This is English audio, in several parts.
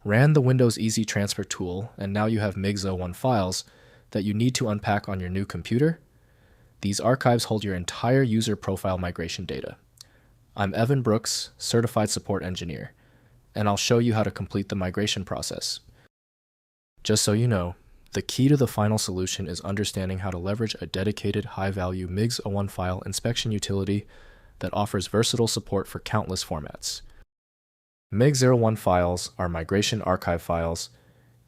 ran the Windows Easy Transfer tool, and now you have MIG01 files that you need to unpack on your new computer. These archives hold your entire user profile migration data. I'm Evan Brooks, Certified Support Engineer, and I'll show you how to complete the migration process. Just so you know, the key to the final solution is understanding how to leverage a dedicated high-value MIG01 file inspection utility that offers versatile support for countless formats. MIG01 files are migration archive files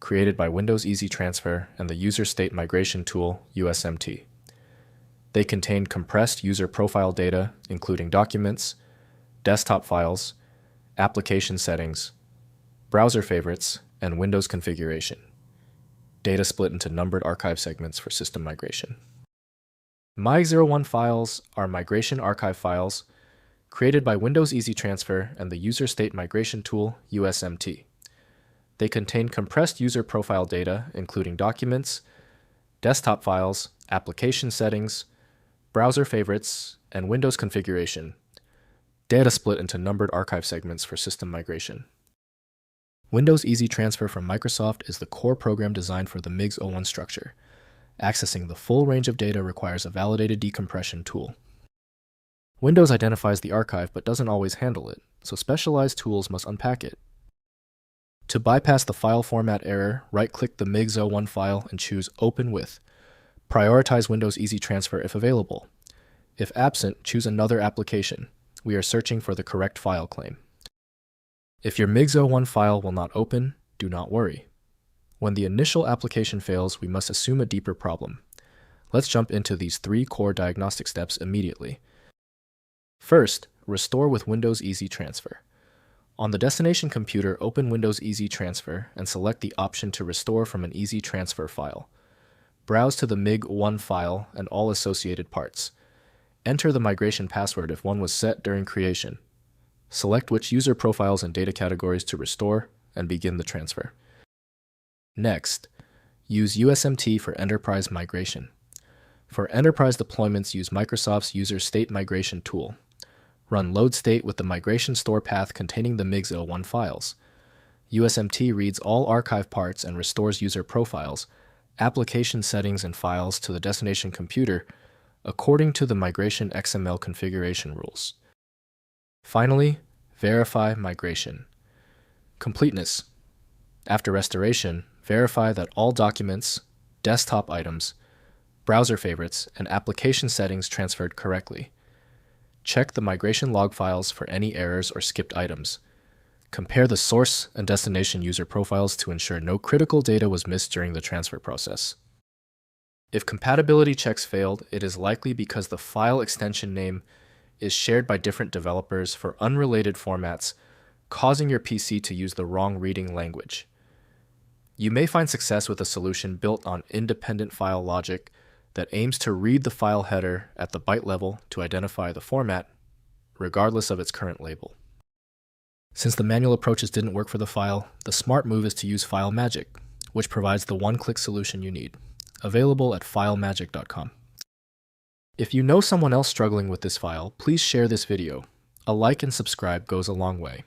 created by Windows Easy Transfer and the User State Migration Tool, USMT. They contain compressed user profile data, including documents, desktop files, application settings, browser favorites, and Windows configuration. Data split into numbered archive segments for system migration. MIG01 files are migration archive files created by Windows Easy Transfer and the User State Migration Tool, USMT. They contain compressed user profile data, including documents, desktop files, application settings, browser favorites, and Windows configuration. Data split into numbered archive segments for system migration. Windows Easy Transfer from Microsoft is the core program designed for the MIG01 structure. Accessing the full range of data requires a validated decompression tool. Windows identifies the archive but doesn't always handle it, so specialized tools must unpack it. To bypass the file format error, right-click the MIG01 file and choose Open With. Prioritize Windows Easy Transfer if available. If absent, choose another application. We are searching for the correct file claim. If your MIG01 file will not open, do not worry. When the initial application fails, we must assume a deeper problem. Let's jump into these 3 core diagnostic steps immediately. First, restore with Windows Easy Transfer. On the destination computer, open Windows Easy Transfer and select the option to restore from an Easy Transfer file. Browse to the MIG01 file and all associated parts. Enter the migration password if one was set during creation. Select which user profiles and data categories to restore and begin the transfer. Next, use USMT for enterprise migration. For enterprise deployments, use Microsoft's User State Migration Tool. Run load state with the migration store path containing the MIG01 files. USMT reads all archive parts and restores user profiles, application settings, and files to the destination computer according to the migration XML configuration rules. Finally, verify migration. Completeness. After restoration, verify that all documents, desktop items, browser favorites, and application settings transferred correctly. Check the migration log files for any errors or skipped items. Compare the source and destination user profiles to ensure no critical data was missed during the transfer process. If compatibility checks failed, it is likely because the file extension name is shared by different developers for unrelated formats, causing your PC to use the wrong reading language. You may find success with a solution built on independent file logic that aims to read the file header at the byte level to identify the format, regardless of its current label. Since the manual approaches didn't work for the file, the smart move is to use FileMagick, which provides the one-click solution you need. Available at filemagic.com. If you know someone else struggling with this file, please share this video. A like and subscribe goes a long way.